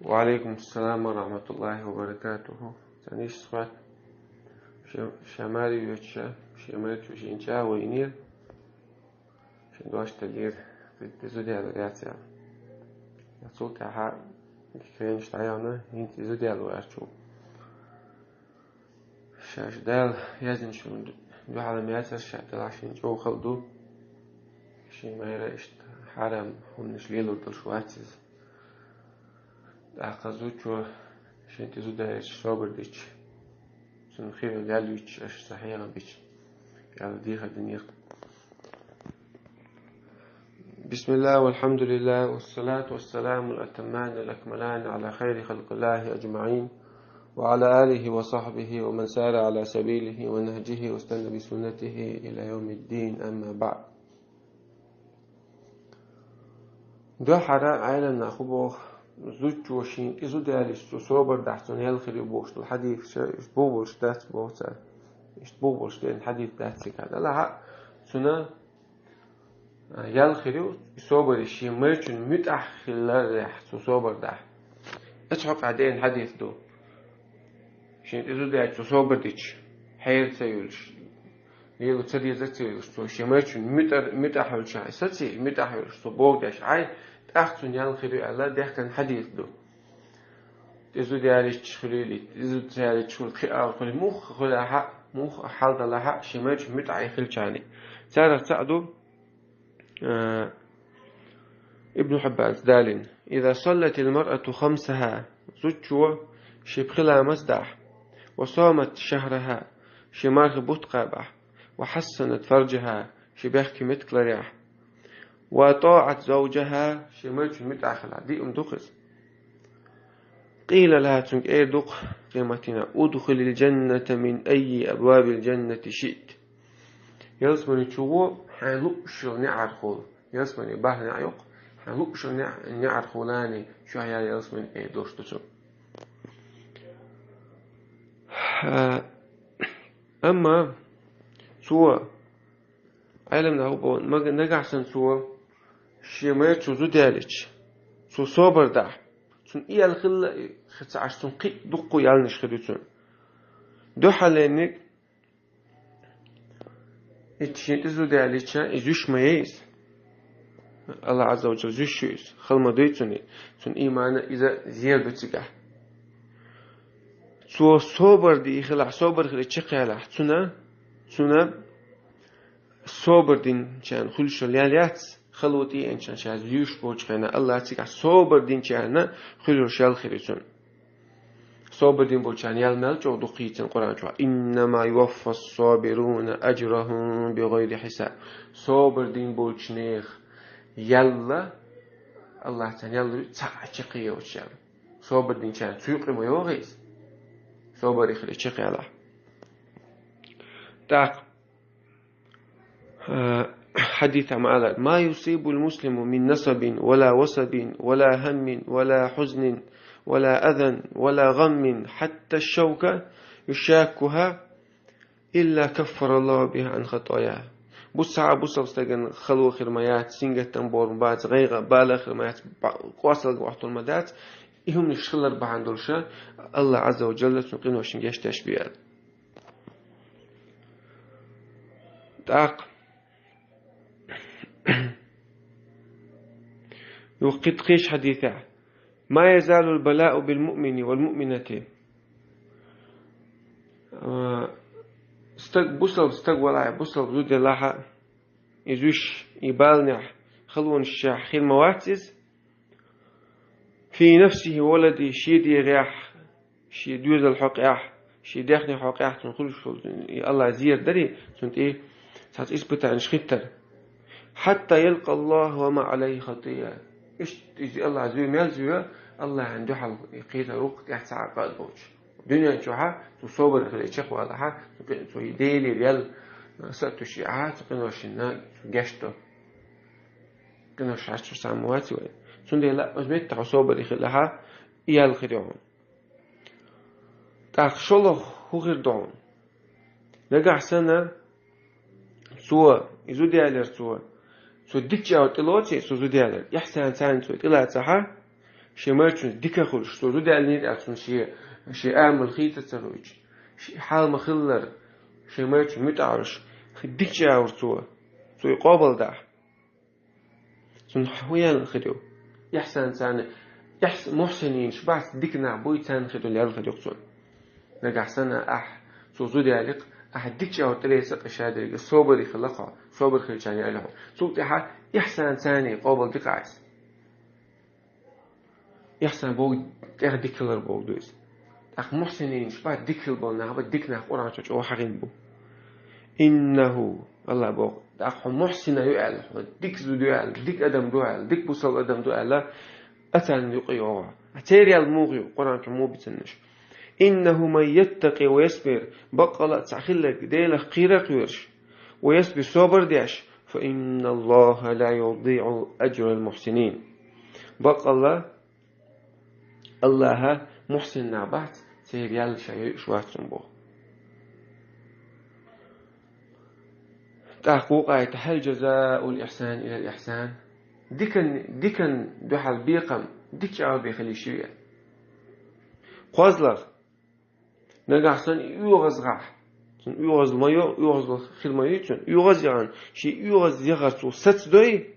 وعليكم السلام ورحمة الله وبركاته. تانيش صفات شمالي ويتشا شمالي وشينشا وينير شندواش تلير تزودي على الرياضة يصوت ها كيفين تعيانا هين تزودي على الواشو شاش دال يزن شو دو على مياسر شعتل عشان جو خلدو شي ما يرشت حرام هنش ليلو دل شواتز أخذوه عشان تزوده الشوبر ديش عشان خير قالوش أش صحيح بيش قال ديها الدنيا. بسم الله والحمد لله والصلاة والسلام الأتمان الأكملان على خير خلق الله أجمعين وعلى آله وصحبه ومن سار على سبيله ونهجه واستنى بسنته إلى يوم الدين. أما بعد دو حراء عائلة نأخبه زوج وشين إذا دارس صوبر دحسون يلخري بوش الحديث بوش دات بوسا بوش دين حديث دات سكاد لا سنة يلخري صوبر الشيء مرچن متأخر رح صوبر دح أشحق عدين حديث دو شين إذا دارس صوبر ديش حير سيولش يلو تري زتيولش تو شيء مرچن متأخر شيء ستي متأخر صوبر داش عاي أختون يالخيري الله ده كان حديث دو إذا دارش تشخريلي إذا دارش تشخر خيار خل مخ خلا حق مخ حال ده لحق شماج متعي خل شاني ترى سعدو ابن حبان دالين إذا صلت المرأة خمسها زوجوا شبخلا مصدح وصامت شهرها شمارخ بطقابح وحسنت فرجها شبخ متكلريح وطاعت زوجها شمرت متأخر دي دخز قيل لها تنك ايه دق قيمتنا ادخل الجنة من اي ابواب الجنة شئت يلسمني تشوو حلوشو نعر خول يلسمني باه نعيق حلوشو نعر خولاني شو هيا يلسمني ايه دوشتو اما سوى علمنا هو نجحسن سوى شيء شو دالش شو صبر ده شون إيه الخل خت عشان قي دقوا يالنش خدوتون دو حالينك إتشين إزو دالش إزوش ميز الله عز وجل زوش شويس خل ما دويتوني شون إيمانه إذا زيادة تجاه شو صبر دي خلع صبر خلي تشقي على شونا صبر دين كان خلش لياليات خلوتي إنشان شاز يوش بوج خنا الله تيجا صبر دين كأنه خلو شال خيرتون صبر دين بوج كان يالمال جو دقيقة القرآن شو إنما يوفى الصابرون أجرهم بغير حساب صبر دين بوج نيخ يلا الله تعالى يلا تعشقيه وشام صبر دين كان سوق ما يوغيس صبر يخلي شقي الله تاق حديث معاذ ما يصيب المسلم من نصب ولا وصب ولا هم ولا حزن ولا أذى ولا غم حتى الشوكة يشاكها إلا كفر الله بها عن خطاياه بصع بستجن خلو خرميات سنجة تنبور بعد غير بالغ خرميات قواصل وقت المدات إهم نشخلر بعندلشة الله عز وجل سنقين وشنجيش تشبيهات تاق وقد قيش حديثه ما يزال البلاء بالمؤمن والمؤمنة بصل استقبل بصل زود الله يزوش يبالنع خلون الشاح خير مواتز في نفسه ولدي شيدي رياح شي دوز الحقيح شي داخل حقيح تنقل الله زير دري سنت ايه ساعات اثبت عن شختر حتى يلقى الله وما عليه خطيئة إيش الله عز وجل يلزم الله عنده حل يقيت روق يحسع قاد بوش الدنيا نشوفها تصور في الشيخ واضحة تقول يديلي ريال ستوشيعات تقول وشنا جشته كنا شعشت ساموات وين سندي لا أزمت تصور يخلها يال خيرون تأخشله هو غير دون نجح سنة سوا يزودي على سوا سو ديتش أو تلوتي سو زودي على يحسن سان سو تلا صحة شمارتون ديكا خلش سو ده النيت أصلا شيء أعمل خيطة تروج شيء حال مخلر شمارتون متعرش خديك جاور سو يقابل ده سن حويان خدو يحسن سنة يحسن محسنين شبعت ديكنا بوي تان خدو اللي يرفض يقصون نجح سنة سو زودي عليك ديك جاور تليس قشادر صوبر يخلقها صوبر خلشان يعلهم سو يحسن ثاني قابل ديك عايز يحسن بوق ديكلر بوق دوز محسنين شبعت ديكل بولنا هبا ديكنا قرآن شو حقين بو إنه الله بوق محسن يعل ديك زود يعل ديك أدم دوعل ديك بوصل أدم دوعل أتان يقيوه أتيري الموغي قرآن مو بتنش إنه من يتقي ويصبر بقى تعخلك ديلك قيرك ويرش ويصبر صبر ديش فإن الله لا يضيع أجر المحسنين بقى الله محسن نعبات سيريال شيء شوات سنبو تحقوق هل جزاء الإحسان إلى الإحسان ديكن دوحل بيقم ديك عاود بيخلي شيء قازلغ نجحسن يوغز غاح يوغز مايو يوغز خيل مايو يوغز يعني شيء يوغز يغرسو ست دوي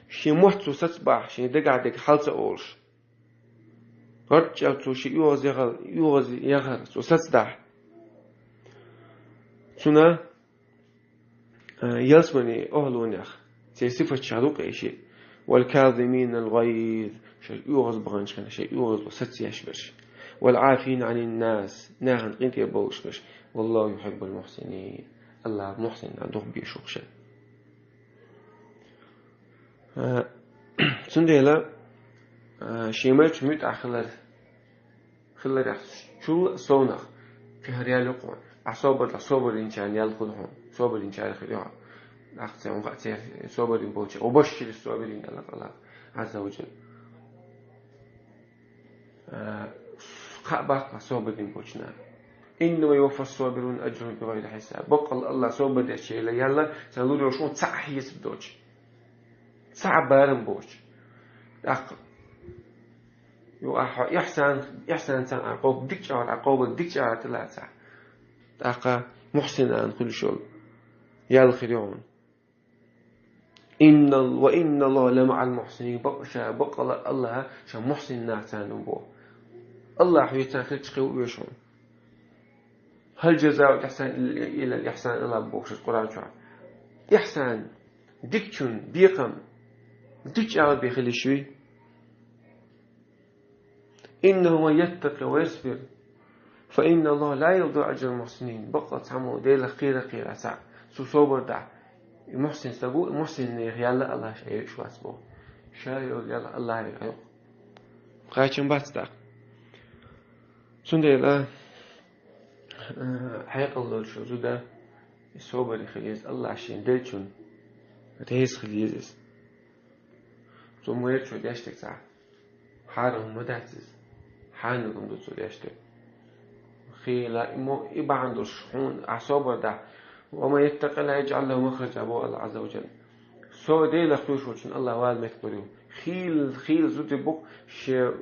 شيء محتو ست باح شيء دقع دق حالته أولش هرج شيء يوغز يغرسو ست دح سنة يلسمني أهلونيخ سي صفة شعلوق إيشي والكاظمين الغيظ شيء يوغز بغنش شيء يوغز وست يشبرش والعافين عن الناس ناهن قنت يبوشش والله يحب المحسنين الله محسن عنده بيشوخش سنديلا شيمات ميت خلر شو صونخ في هريال يقوى عصابر إنشان يالخذهم صابر إنشان خليها أختي وقتي صابر بوجه وبشر الصابرين الله عز وجل بقى صابرين بوجنا إنما يوفى الصابرون أجرهم بغير حساب بقى الله صابر ده شيء لا يلا سنقول له شو صحيح بدوج صعب بارم بوج يحسن إنسان عقوب ديك على عقوب ديك على ثلاثة محسن عن كل شيء يا الخيرون وإن الله لمع المحسنين بقى الله شا محسن نعتان بو الله حيتان خلق قوي ويشون هل جزاء الإحسان إلى الإحسان الله بوش القرآن شو إحسان ديكشون بيقم ديك عاد بيخلي شوي إنه من يتقي ويصبر فإن الله لا يضيع أجر المحسنين بقى تعمل ديلا خير سع صوبر دع محسن سبو محسن يلا الله شيء شو اسمه شاي يلا الله يعيق قايتشن باتدا سنديلا حيق الله شو زودا صوبر خليز الله عشان دلشون تهيس خليز ثم يرجع داشتك ساعة حارم مدعتز حانكم دوتسو داشتك خيلا إمو إبا عنده شحون أعصابر دع وما يتق الله يجعل له مخرج أبو الله عز وجل سو دي لخلوش وشن الله وال مكبريو خيل زودي بوك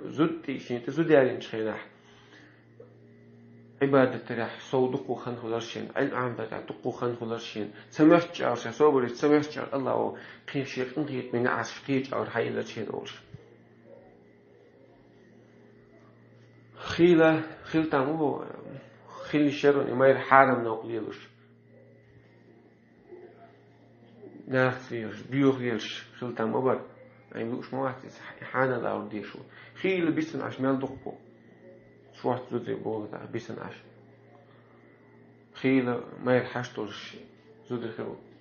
زودي تزودي علين شخيناح عبادة تريح سو دقو خان خلرشين عين عام بتاع دقو خان خلرشين سمعت جارش صوبري سمعت جار الله خير شيخ انقيت من عاش خير جار حي لشين أولش خيل تامو خيل شرون إما حرام نقليلوش ناخذيش بيوغيش خيل تامو بر يعني بيوش مواتيس حانا داور ديشو خيل بيسن عش ميل دقبو شوات زودي بوغدا بيسن عش خيل ما يرحشتوش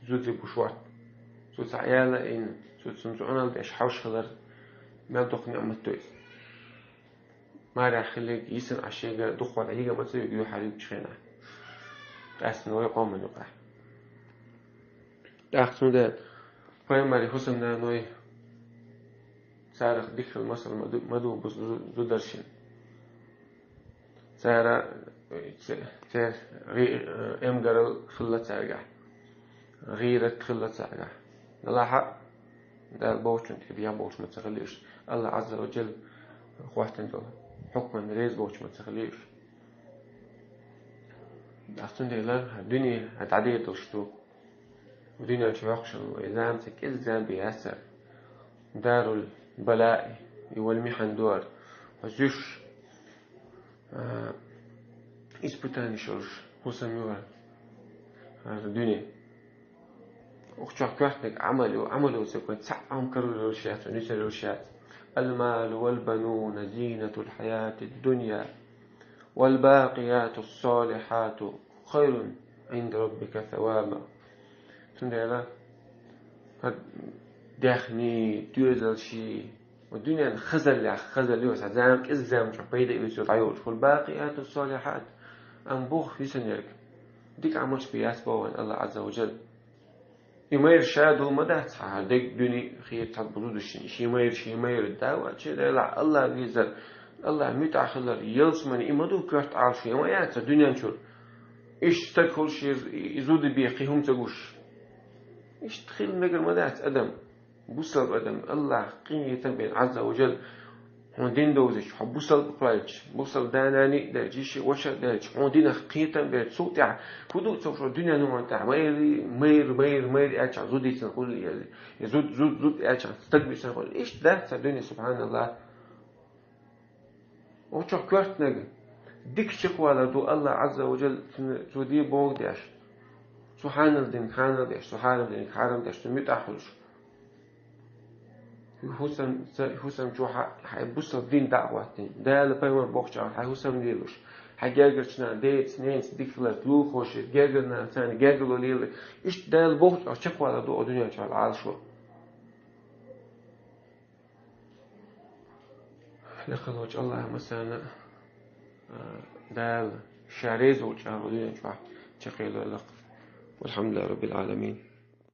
زودي بوشوات زود عيالة إن زود سنزعونا لديش حوش خلر ميل دقني أمتويس ما راح خليك يسن عشيقة دخوا العيقة ما تسوي يقولوا حريب تشخينا أسن ويقوم من يقع أختم ده فاهم ماري حسن ده نوي سارة ديك المصر مدو بس دودرشين سارة إم قرل خلت سارقة غيرت خلت سارقة نلاحق ده البوش تبيع بوش ما تخليش الله عز وجل خوات انتو حكما ريز بوش ما تخليش أصلا دي لا الدنيا هتعدي تشتو الدنيا تشوقش وإذا أمسك إزاي بيأثر دار البلاء والمحن دور وزوش إسبتاني شرش وسميوها الدنيا وخشوع كوحتك عملوا سكوت سعهم كروا الرشات ونسى الرشات المال والبنون زينة الحياة الدنيا والباقيات الصالحات خير عند ربك ثوابا تندلا داخني توزل شيء والدنيا خزل يوسع زامك إزام شبيدة يوسع عيوش والباقيات الصالحات أنبوخ في سنيرك ديك عملش بياسبوان الله عز وجل يمير شادو مدى تصحى ديك دوني خير تبرود الشيء يمير الدعوة شيء لا الله بيزل الله متأخر يلس من إمدو كرت عارش يوم يأتي الدنيا نشر إيش تكل شيء يزود بيقيهم تقوش إيش تخيل مجر مدى أدم بوصل أدم الله قية بين عز وجل هندين دوزش حبوصل بقلاج بوصل داناني داجيش وش داج هندين قية بين صوت كودو تصور الدنيا نوع تاع مير أرجع زودي سنقول زود أرجع تقبل سنقول إيش ده الدنيا سبحان الله وشو كرت نجى ديك شقوة لدو الله عز وجل تودي بوق داش سبحان الدين خان داش سبحان الدين حرام داش تميت أحلش حسام شو حيبص الدين دعوتين ده اللي بيمر بوقش حسام ديلوش حجاجرشنا ديت سنين ديك فلات لو خوش جاجرنا ثاني جاجرو ليل إيش ده البوقش شقوة لدو الدنيا شال عالشوا لخلوج الله مثلا دال شاريز وجهه ودين شقيل لق والحمد لله رب العالمين.